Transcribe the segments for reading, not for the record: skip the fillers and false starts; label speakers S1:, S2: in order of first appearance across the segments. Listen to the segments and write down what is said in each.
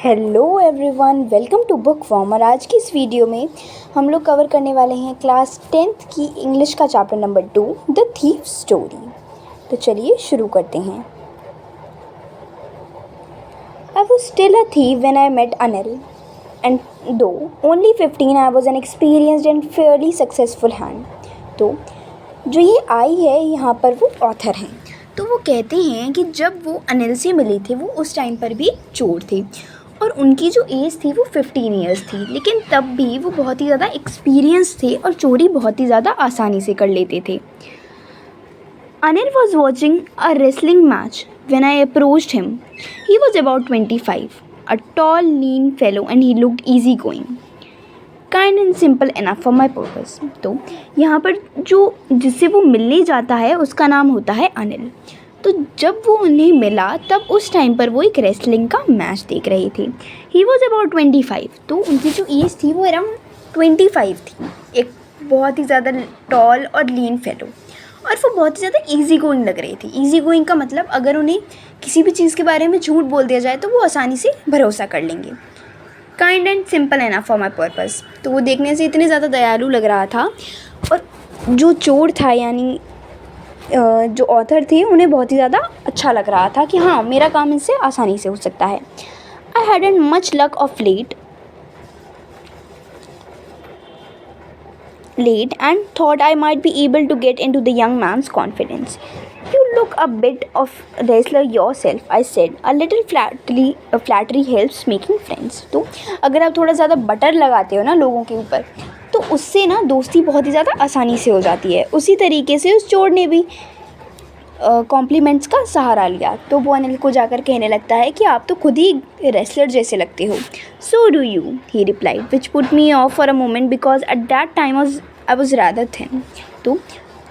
S1: Hello everyone, welcome to book form. और आज की इस वीडियो में हम लोग कवर करने वाले हैं क्लास 10th की इंग्लिश का chapter number 2 the thief story. तो चलिए शुरू करते हैं। I was still a thief when I met Anil and though only 15 I was an experienced and fairly successful hand. तो जो ये आई है यहाँ पर वो ऑथर हैं। तो वो कहते हैं कि जब वो अनिल से मिले थे वो उस टाइम पर भी चोर थे और उनकी जो एज थी वो 15 ईयर्स थी, लेकिन तब भी वो बहुत ही ज़्यादा एक्सपीरियंस थे और चोरी बहुत ही ज़्यादा आसानी से कर लेते थे। Anil was watching a wrestling match when I approached him. He was about 25, a tall lean fellow and he looked easy going, kind and simple enough for my purpose. तो यहाँ पर जो जिससे वो मिलने जाता है उसका नाम होता है अनिल। तो जब वो उन्हें मिला तब उस टाइम पर वो एक रेसलिंग का मैच देख रहे थे। ही वॉज अबाउट 25, तो उनकी जो एज थी वो अराउंड 25 थी। एक बहुत ही ज़्यादा टॉल और लीन फेलो, और वो बहुत ही ज़्यादा ईजी गोइंग लग रही थी। ईजी गोइंग का मतलब अगर उन्हें किसी भी चीज़ के बारे में झूठ बोल दिया जाए तो वो आसानी से भरोसा कर लेंगे। Kind and simple enough for my purpose, तो वो देखने से इतने ज़्यादा दयालु लग रहा था। और जो चोर था यानी जो ऑथर थे उन्हें बहुत ही ज़्यादा अच्छा लग रहा था कि हाँ मेरा काम इनसे आसानी से हो सकता है। I hadn't much luck of late and thought I might be able to get into the young man's confidence. You look a bit of wrestler yourself, I said. A little flattery helps making friends. तो अगर आप थोड़ा ज़्यादा butter लगाते हो ना लोगों के ऊपर तो उससे ना दोस्ती बहुत ही ज़्यादा आसानी से हो जाती है। उसी तरीके से उस चोर ने भी कॉम्प्लीमेंट्स का सहारा लिया। तो वो अनिल को जाकर कहने लगता है कि आप तो खुद ही रेसलर जैसे लगते हो। So do you, he replied, which put me of for a moment because at that time I was rather thin. तो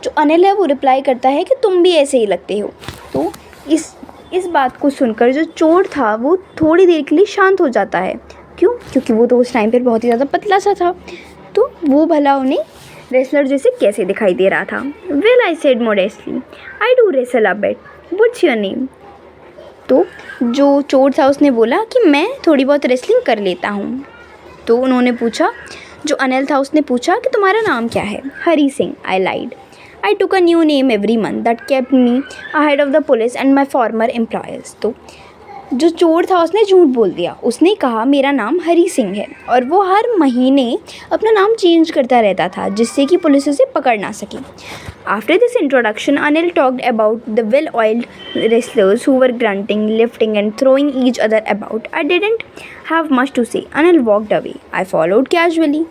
S1: जो अनिल है वो रिप्लाई करता है कि तुम भी ऐसे ही लगते हो। तो इस बात को सुनकर जो चोर था वो थोड़ी देर के लिए शांत हो जाता है। क्यों? क्योंकि वो तो उस टाइम पर बहुत ही ज़्यादा पतला सा था, तो वो भला उन्हें रेसलर जैसे कैसे दिखाई दे रहा था। Well, I said modestly, I do wrestle a bit, what's your name. तो जो चोर था उसने बोला कि मैं थोड़ी बहुत रेसलिंग कर लेता हूँ। तो उन्होंने पूछा, जो अनिल था उसने पूछा कि तुम्हारा नाम क्या है। Hari Singh, I lied. I took a new name every month that kept me ahead of the police and my former employers. तो जो चोर था उसने झूठ बोल दिया। उसने कहा मेरा नाम हरी सिंह है और वो हर महीने अपना नाम चेंज करता रहता था जिससे कि पुलिस उसे पकड़ ना सके। After this introduction Anil talked about the well oiled wrestlers who were grunting, lifting and throwing each other about. I didn't have much to say. Anil walked away. I followed casually.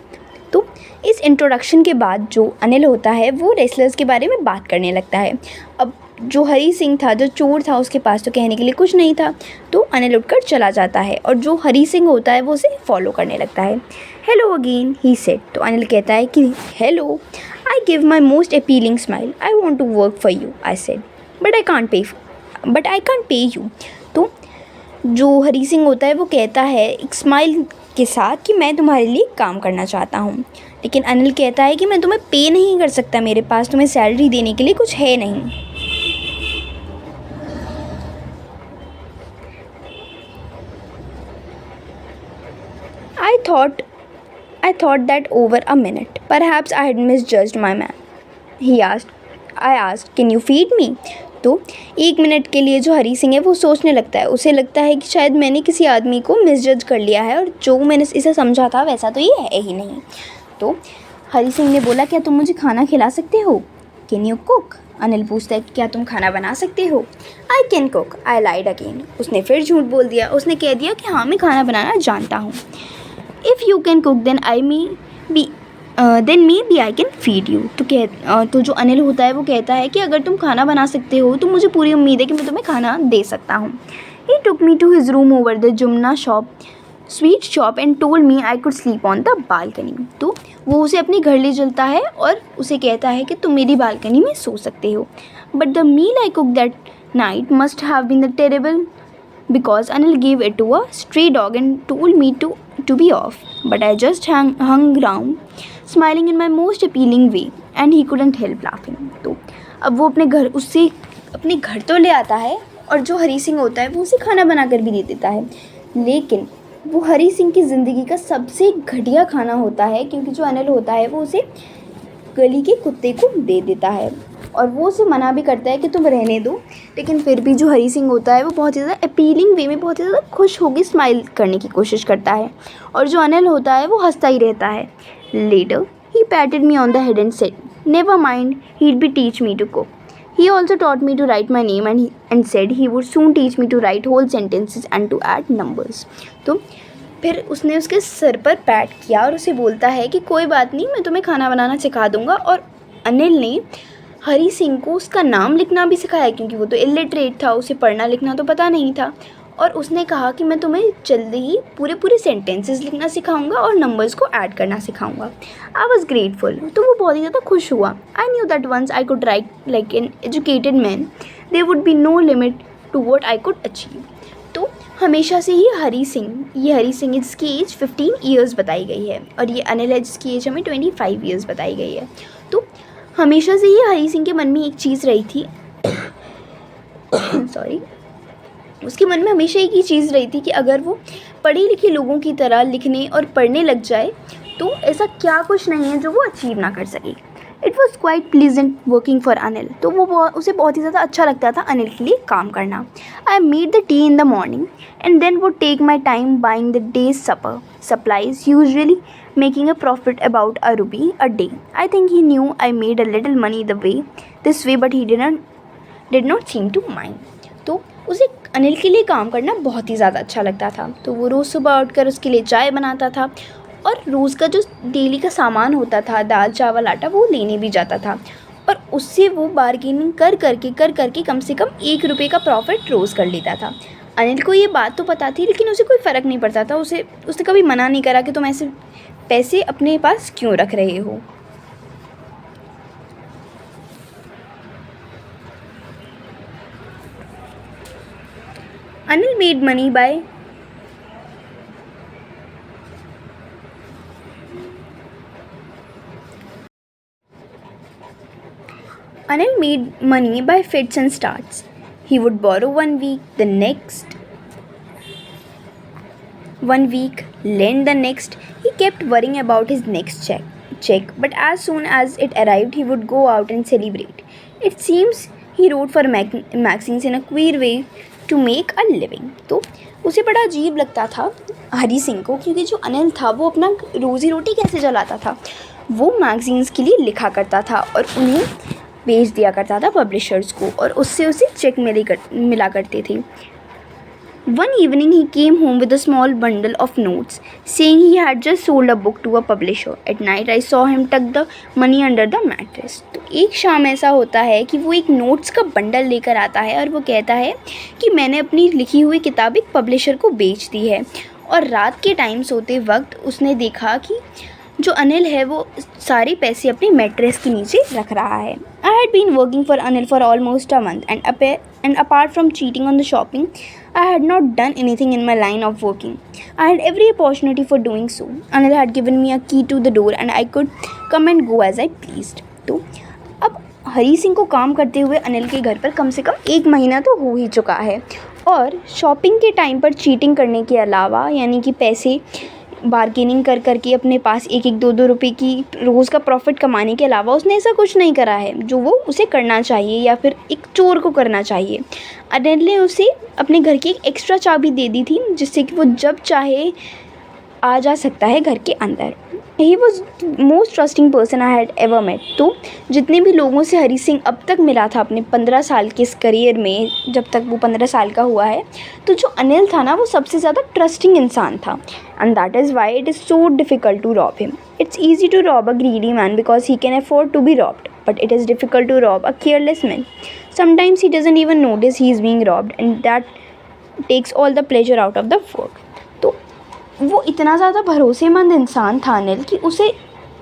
S1: तो इस इंट्रोडक्शन के बाद जो अनिल होता है वो रेसलर्स के बारे में बात करने लगता है। अब जो हरी सिंह था, जो चोर था, उसके पास तो कहने के लिए कुछ नहीं था, तो अनिल उठकर चला जाता है और जो हरी सिंह होता है वो उसे फॉलो करने लगता है। Hello again, he said. तो अनिल कहता है कि hello. I give my most appealing smile. I want to work for you, I said, but I can't pay you. तो जो हरी सिंह होता है वो कहता है एक स्माइल के साथ कि मैं तुम्हारे लिए काम करना चाहता हूँ, लेकिन अनिल कहता है कि मैं तुम्हें पे नहीं कर सकता, मेरे पास तुम्हें सैलरी देने के लिए कुछ है नहीं। I thought that over a minute. Perhaps I had misjudged my man. I asked, can you feed me? तो एक मिनट के लिए जो हरी सिंह है वो सोचने लगता है। उसे लगता है कि शायद मैंने किसी आदमी को मिसजज कर लिया है और जो मैंने इसे समझा था वैसा तो ये है ही नहीं। तो हरी सिंह ने बोला, क्या तुम मुझे खाना खिला सकते हो? Can you cook? अनिल पूछता है कि क्या तुम खाना बना सकते हो? I can cook, I lied again. उसने फिर झूठ बोल दिया। उसने कह दिया कि हाँ मैं खाना बनाना जानता हूँ। If you can cook then maybe I can feed you. तो जो अनिल होता है वो कहता है कि अगर तुम खाना बना सकते हो तो मुझे पूरी उम्मीद है कि मैं तुम्हें खाना दे सकता हूँ। He took me to his room over the Jumna sweet shop and told me I could sleep on the balcony. तो वो उसे अपने घर ले चलता है और उसे कहता है कि तुम मेरी बालकनी में सो सकते हो। But the meal I cook that night must have been the terrible because Anil gave it to a stray dog and told me to be off. But I just hung around, smiling in my most appealing way, and he couldn't help laughing. तो अब वो अपने घर तो ले आता है और जो हरी सिंह होता है वो उसे खाना बना कर भी दे देता है, लेकिन वो हरी सिंह की ज़िंदगी का सबसे घटिया खाना होता है, क्योंकि जो अनिल होता है वो उसे गली के कुत्ते को दे देता है और वो उसे मना भी करता है कि तुम रहने दो, लेकिन फिर भी जो हरी सिंह होता है वो बहुत ही ज़्यादा अपीलिंग वे में बहुत ही ज़्यादा खुश होकर स्माइल करने की कोशिश करता है, और जो अनिल होता है वो हंसता ही रहता है। Later he patted me on the head and said, never mind, he'd be teach me to cook. He also taught me to write my name and said he would soon teach me to write whole sentences and to add numbers. तो फिर उसने उसके sir पर PAT किया और उसे बोलता है कि कोई बात नहीं, मैं तुम्हें खाना बनाना सिखा दूंगा। और अनिल ने हरी सिंह को उसका नाम लिखना भी सिखाया, क्योंकि वो तो इलिटरेट था, उसे पढ़ना लिखना तो पता नहीं था। और उसने कहा कि मैं तुम्हें जल्दी ही पूरे सेंटेंसेस लिखना सिखाऊंगा और नंबर्स को ऐड करना सिखाऊंगा। आई वॉज ग्रेटफुल, तो वो बहुत ही ज़्यादा खुश हुआ। I knew that once I could write like an educated man, there would be no limit to what I could achieve. तो हमेशा से ही हरी सिंह जिसकी एज 15 ईयर्स बताई गई है, और ये अनिल है जिसकी एज हमें 25 ईयर्स बताई गई है। तो हमेशा से ही हरी सिंह के मन में एक चीज़ रही थी सॉरी उसके मन में हमेशा एक ही चीज़ रही थी कि अगर वो पढ़े लिखे लोगों की तरह लिखने और पढ़ने लग जाए तो ऐसा क्या कुछ नहीं है जो वो अचीव ना कर सके। It was quite pleasant working for Anil, तो उसे बहुत ही ज़्यादा अच्छा लगता था अनिल के लिए काम करना। I made the tea in the morning and then would take my time buying the day's supper supplies, usually making a profit about ₹1 a day. I think he knew I made a little money this way, but he did not seem to mind. तो उसे अनिल के लिए काम करना बहुत ही ज़्यादा अच्छा लगता था, तो वो रोज़ सुबह उठकर उसके लिए चाय बनाता था और रोज़ का जो डेली का सामान होता था, दाल चावल आटा, वो लेने भी जाता था, और उससे वो बार्गेनिंग कर करके कम से कम ₹1 का प्रॉफिट रोज़ कर लेता था। अनिल को ये बात तो पता थी, लेकिन उसे कोई फ़र्क नहीं पड़ता था। उसने कभी मना नहीं करा कि तुम ऐसे पैसे अपने पास क्यों रख रहे हो। Anil made money by fits and starts. He would borrow 1 week, the next 1 week, lend the next. He kept worrying about his next check, but as soon as it arrived, he would go out and celebrate. It seems he wrote for magazines in a queer way to make a living. तो उसे बड़ा अजीब लगता था हरी सिंह को, क्योंकि जो अनिल था वो अपना रोज़ी रोटी कैसे चलाता था। वो मैगज़ीन्स के लिए लिखा करता था और उन्हें बेच दिया करता था पब्लिशर्स को, और उससे उसे चेक मिला करते थे। One evening he came home with a small bundle of notes, saying he had just sold a book to a publisher. At night I saw him tuck the money under the mattress. तो एक शाम ऐसा होता है कि वो एक notes का बंडल लेकर आता है और वो कहता है कि मैंने अपनी लिखी हुई किताब एक पब्लिशर को बेच दी है। और रात के टाइम सोते वक्त उसने देखा कि जो अनिल है वो सारे पैसे अपने मैट्रेस के नीचे रख रहा है। I had been working for Anil for almost a month and apart from cheating on the shopping, I had not done anything in my line of working. I had every opportunity for doing so. Anil had given me a key to the door and I could come and go as I pleased. तो अब हरी सिंह को काम करते हुए अनिल के घर पर कम से कम 1 महीना तो हो ही चुका है, और शॉपिंग के टाइम पर चीटिंग करने के अलावा, यानी कि पैसे बार्गेनिंग करके अपने पास 1-1, 2-2 रुपये की रोज़ का प्रॉफिट कमाने के अलावा उसने ऐसा कुछ नहीं करा है जो वो उसे करना चाहिए या फिर एक चोर को करना चाहिए। अनिल ने उसे अपने घर की एक एक्स्ट्रा चाबी दे दी थी, जिससे कि वो जब चाहे आ जा सकता है घर के अंदर। He was most trusting person I had ever met. तो जितने भी लोगों से हरी सिंह अब तक मिला था अपने 15 साल के इस करियर में, जब तक वो 15 साल का हुआ है, तो जो अनिल था ना वो सबसे ज़्यादा ट्रस्टिंग इंसान था। And that is why it is so difficult to rob him. It's easy to rob a greedy man because he can afford to be robbed, but it is difficult to rob a careless man. Sometimes he doesn't even notice he is being robbed, and that takes all the pleasure out of the work. तो वो इतना ज़्यादा भरोसेमंद इंसान था अनिल कि उसे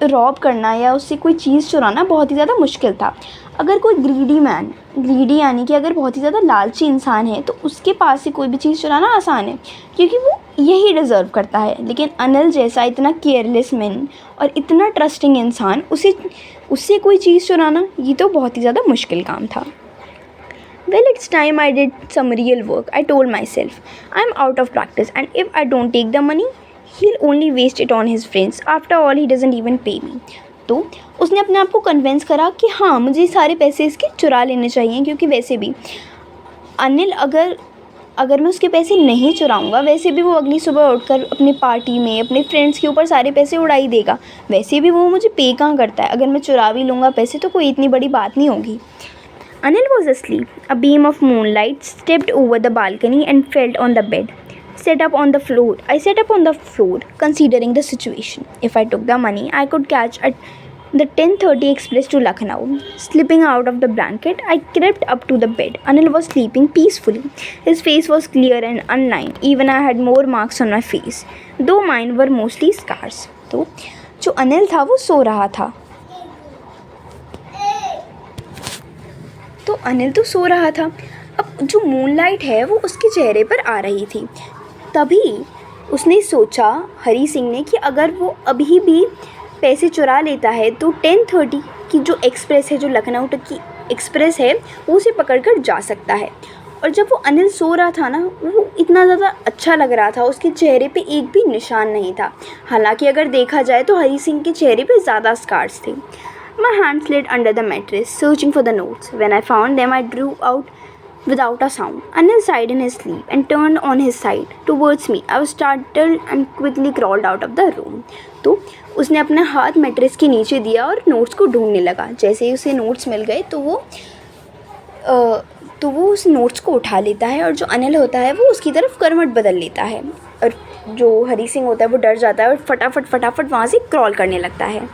S1: Rob करना या उससे कोई चीज़ चुराना बहुत ही ज़्यादा मुश्किल था। अगर कोई ग्रीडी यानी कि अगर बहुत ही ज़्यादा लालची इंसान है तो उसके पास से कोई भी चीज़ चुराना आसान है, क्योंकि वो यही डिज़र्व करता है। लेकिन अनिल जैसा इतना केयरलेस मैन और इतना ट्रस्टिंग इंसान, उससे कोई चीज़ चुराना ये तो बहुत ही ज़्यादा मुश्किल काम था। Well, it's time I did some real work, I told myself. I'm out of practice, and if I don't take the money, he'll only waste it on his friends. After all, he doesn't even pay me. तो उसने अपने आप को convince करा कि हाँ, मुझे सारे पैसे इसके चुरा लेने चाहिए, क्योंकि वैसे भी अनिल अगर मैं उसके पैसे नहीं चुराऊँगा, वैसे भी वो अगली सुबह उठकर अपनी पार्टी में अपने फ्रेंड्स के ऊपर सारे पैसे उड़ा ही देगा। वैसे भी वो मुझे पे कहाँ करता है, अगर मैं चुरा भी लूँगा पैसे तो कोई इतनी बड़ी बात नहीं होगी। Anil was asleep. A beam of moonlight stepped over the balcony and fell on the bed. I sat up on the floor, considering the situation. If I took the money, I could catch the 10:30 express to Lucknow. Slipping out of the blanket, I crept up to the bed. Anil was sleeping peacefully. His face was clear and unlined. Even I had more marks on my face, though mine were mostly scars. तो जो अनिल था वो सो रहा था। अब जो moonlight है वो उसके चेहरे पर आ रही थी। तभी उसने सोचा, हरी सिंह ने, कि अगर वो अभी भी पैसे चुरा लेता है तो 10:30 की जो एक्सप्रेस है, जो लखनऊ तक की एक्सप्रेस है, वो उसे पकड़कर जा सकता है। और जब वो अनिल सो रहा था ना, वो इतना ज़्यादा अच्छा लग रहा था, उसके चेहरे पे एक भी निशान नहीं था। हालांकि अगर देखा जाए तो हरी सिंह के चेहरे पे ज़्यादा स्कार्स थे। My hand slid under the mattress, searching for the notes. When I found them, I drew out without a sound. Anil sighed in his sleep and turned on his side towards me. I was startled and quickly crawled out of the room. तो उसने अपना हाथ mattress के नीचे दिया और notes को ढूंढने लगा। जैसे ही उसे नोट्स मिल गए तो वो उस नोट्स को उठा लेता है, और जो अनिल होता है वो उसकी तरफ करवट बदल लेता है, और जो हरी सिंह होता है वो डर जाता है और फटाफट वहाँ से क्रॉल करने लगता है।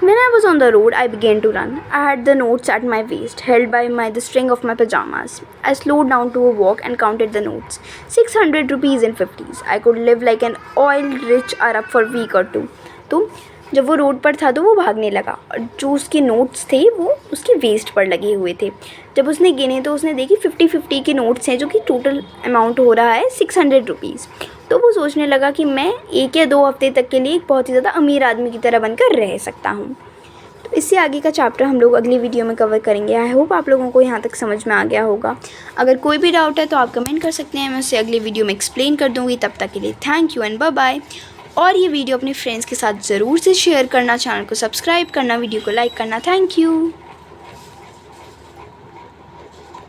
S1: When I was on the road, I began to run. I had the notes at my waist, held by the string of my pajamas. I slowed down to a walk and counted the notes. 600 rupees in 50s. I could live like an oil-rich Arab for a week or two. तो जब वो road पर था तो वो भागने लगा, और जो उसके नोट्स थे वो उसके वेस्ट पर लगे हुए थे। जब उसने गिने तो उसने देखी 50-50 के नोट्स हैं, जो कि टोटल अमाउंट हो रहा है 600 रुपीज़। तो वो सोचने लगा कि मैं 1 या 2 हफ्ते तक के लिए एक बहुत ही ज़्यादा अमीर आदमी की तरह बनकर रह सकता हूँ। तो इससे आगे का चैप्टर हम लोग अगली वीडियो में कवर करेंगे। आई होप आप लोगों को यहाँ तक समझ में आ गया होगा। अगर कोई भी डाउट है तो आप कमेंट कर सकते हैं, मैं उसे अगली वीडियो में एक्सप्लेन कर दूँगी। तब तक के लिए thank you and bye bye. और ये वीडियो अपने फ्रेंड्स के साथ ज़रूर से शेयर करना, चैनल को सब्सक्राइब करना, वीडियो को लाइक करना। Thank you.